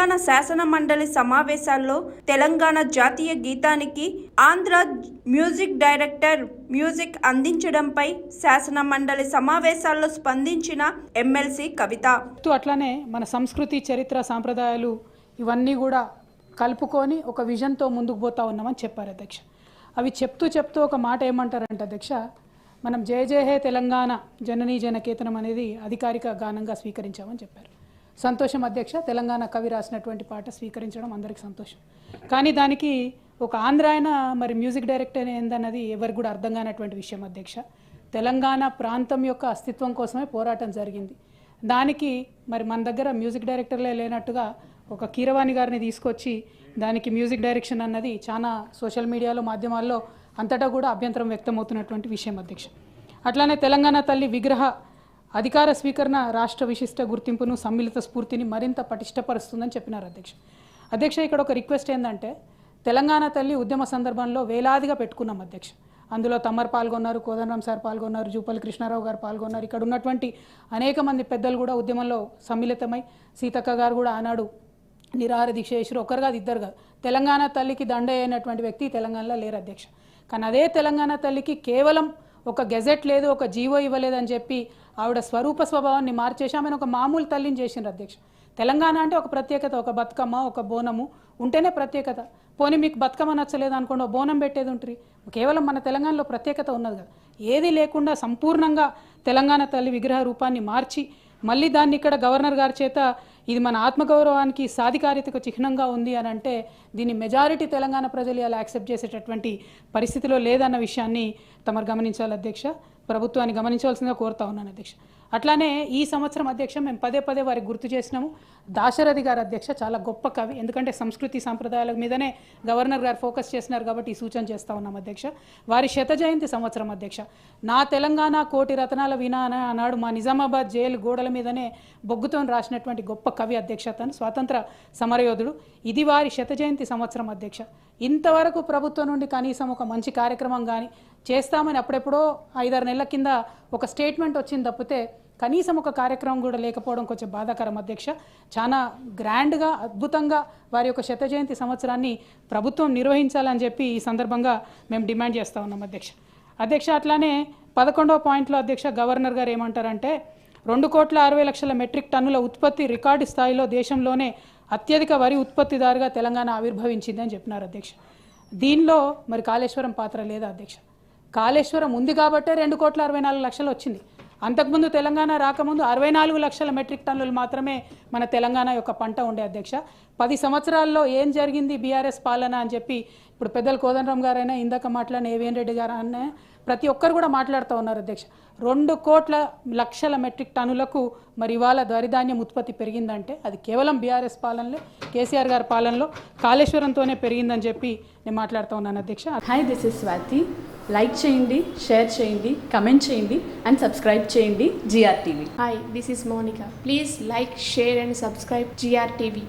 తెలంగాణ శాసన మండలి సమావేశాల్లో తెలంగాణ జాతీయ గీతానికి ఆంధ్ర మ్యూజిక్ డైరెక్టర్ మ్యూజిక్ అందించడంపై శాసన మండలి సమావేశాల్లో స్పందించిన ఎమ్మెల్సీ కవిత. అట్లానే మన సంస్కృతి, చరిత్ర, సాంప్రదాయాలు ఇవన్నీ కూడా కలుపుకొని ఒక విజన్తో ముందుకు పోతా ఉన్నామని చెప్పారు అధ్యక్ష. అవి చెప్తూ ఒక మాట ఏమంటారంటే అధ్యక్ష, మనం జయ జయ హే తెలంగాణ జననీ జనకేతనం అనేది అధికారిక గానంగా స్వీకరించామని చెప్పారు. సంతోషం అధ్యక్ష, తెలంగాణ కవి రాసినటువంటి పాట స్వీకరించడం అందరికీ సంతోషం. కానీ దానికి ఒక ఆంధ్ర ఆయన మరి మ్యూజిక్ డైరెక్టర్ ఏందన్నది ఎవరికి కూడా అర్థం కానటువంటి విషయం అధ్యక్ష. తెలంగాణ ప్రాంతం యొక్క అస్తిత్వం కోసమే పోరాటం జరిగింది. దానికి మరి మన దగ్గర మ్యూజిక్ డైరెక్టర్లే లేనట్టుగా ఒక కీరవాణి గారిని తీసుకొచ్చి దానికి మ్యూజిక్ డైరెక్షన్ అన్నది చాలా సోషల్ మీడియాలో, మాధ్యమాల్లో అంతటా కూడా అభ్యంతరం వ్యక్తమవుతున్నటువంటి విషయం అధ్యక్ష. అట్లానే తెలంగాణ తల్లి విగ్రహ అధికార స్వీకరణ రాష్ట్ర విశిష్ట గుర్తింపును, సమ్మిళిత స్ఫూర్తిని మరింత పటిష్టపరుస్తుందని చెప్పినారు అధ్యక్ష. ఇక్కడ ఒక రిక్వెస్ట్ ఏంటంటే, తెలంగాణ తల్లి ఉద్యమ సందర్భంలో వేలాదిగా పెట్టుకున్నాం అధ్యక్ష. అందులో తమ్మర్ పాల్గొన్నారు, కోదండరాం సార్ పాల్గొన్నారు, జూపల్లి కృష్ణారావు గారు పాల్గొన్నారు. ఇక్కడ ఉన్నటువంటి అనేక మంది పెద్దలు కూడా ఉద్యమంలో సమ్మిళితమై, సీతక్క గారు కూడా ఆనాడు నిరాహార దీక్ష చేసారు. ఒకరు కాదు, ఇద్దరు కాదు. తెలంగాణ తల్లికి దండ అయినటువంటి వ్యక్తి తెలంగాణలో లేరు అధ్యక్ష. కానీ అదే తెలంగాణ తల్లికి కేవలం ఒక గెజెట్ లేదు, ఒక జీవో ఇవ్వలేదని చెప్పి ఆవిడ స్వరూప స్వభావాన్ని మార్చేసి ఆమెను ఒక మామూలు తల్లిని చేసిండ్రు అధ్యక్ష. తెలంగాణ అంటే ఒక ప్రత్యేకత, ఒక బతుకమ్మ, ఒక బోనము ఉంటేనే ప్రత్యేకత. పోనీ మీకు బతుకమ్మ నచ్చలేదు అనుకోండి, బోనం పెట్టేది ఉంటుంది. కేవలం మన తెలంగాణలో ప్రత్యేకత ఉన్నది కదా. ఏది లేకుండా సంపూర్ణంగా తెలంగాణ తల్లి విగ్రహ రూపాన్ని మార్చి మళ్ళీ దాన్ని ఇక్కడ గవర్నర్ గారి చేత ఇది మన ఆత్మగౌరవానికి, సాధికారితకు చిహ్నంగా ఉంది అని అంటే దీన్ని మెజారిటీ తెలంగాణ ప్రజలు ఇలా యాక్సెప్ట్ చేసేటటువంటి పరిస్థితిలో లేదన్న విషయాన్ని తమరు గమనించాలి అధ్యక్ష. ప్రభుత్వాన్ని గమనించవలసిందిగా కోరుతా ఉన్నాను అధ్యక్ష. అట్లానే ఈ సంవత్సరం అధ్యక్ష మేము పదే వారికి గుర్తు చేసినాము. దాశరథి గారు అధ్యక్ష చాలా గొప్ప కవి. ఎందుకంటే సంస్కృతి సాంప్రదాయాల మీదనే గవర్నర్ గారు ఫోకస్ చేసినారు కాబట్టి ఈ సూచన చేస్తూ ఉన్నాం అధ్యక్ష. వారి శత జయంతి సంవత్సరం అధ్యక్ష. నా తెలంగాణ కోటి రతనాల వీణా అని ఆనాడు మా నిజామాబాద్ జైలు గోడల మీదనే బొగ్గుతో రాసినటువంటి గొప్ప కవి అధ్యక్ష. తను స్వాతంత్ర సమరయోధుడు. ఇది వారి శత జయంతి సంవత్సరం అధ్యక్ష. ఇంతవరకు ప్రభుత్వం నుండి కనీసం ఒక మంచి కార్యక్రమం కానీ చేస్తామని అప్పుడెప్పుడో 5-6 నెలల కింద ఒక స్టేట్మెంట్ వచ్చింది తప్పితే కనీసం ఒక కార్యక్రమం కూడా లేకపోవడం కొంచెం బాధాకరం అధ్యక్ష. చాలా గ్రాండ్గా, అద్భుతంగా వారి యొక్క శత జయంతి సంవత్సరాన్ని ప్రభుత్వం నిర్వహించాలని చెప్పి ఈ సందర్భంగా మేము డిమాండ్ చేస్తూ ఉన్నాం అధ్యక్ష. అట్లానే 11వ పాయింట్లో అధ్యక్ష గవర్నర్ గారు ఏమంటారంటే, 2,60,00,000 మెట్రిక్ టన్నుల ఉత్పత్తి రికార్డు స్థాయిలో దేశంలోనే అత్యధిక వరి ఉత్పత్తిదారుగా తెలంగాణ ఆవిర్భవించింది అని చెప్పినారు అధ్యక్ష. దీనిలో మరి కాళేశ్వరం పాత్ర లేదా అధ్యక్ష? కాళేశ్వరం ఉంది కాబట్టే 2,64,00,000 వచ్చింది. అంతకుముందు తెలంగాణ రాకముందు 64,00,000 మెట్రిక్ టన్నులు మాత్రమే మన తెలంగాణ యొక్క పంట ఉండే అధ్యక్ష. 10 సంవత్సరాల్లో ఏం జరిగింది బీఆర్ఎస్ పాలన అని చెప్పి ఇప్పుడు పెద్దలు కోదండరాం గారైనా, ఇందాక మాట్లాడిన ఏవిఎన్ రెడ్డి గారు అనే ప్రతి ఒక్కరు కూడా మాట్లాడుతూ ఉన్నారు అధ్యక్ష. 2,00,00,000 మెట్రిక్ టన్నులకు మరి ఇవాళ ధాన్యం ఉత్పత్తి పెరిగిందంటే అది కేవలం బీఆర్ఎస్ పాలనలో, కేసీఆర్ గారి పాలనలో కాళేశ్వరంతోనే పెరిగిందని చెప్పి నేను మాట్లాడుతూ ఉన్నాను అధ్యక్ష. Hi, this is Swathi. Like చేయండి, షేర్ చేయండి, కమెంట్ చేయండి అండ్ సబ్స్క్రైబ్ చేయండి GRTV. Hi, this is Monica. Please like, share and subscribe GRTV.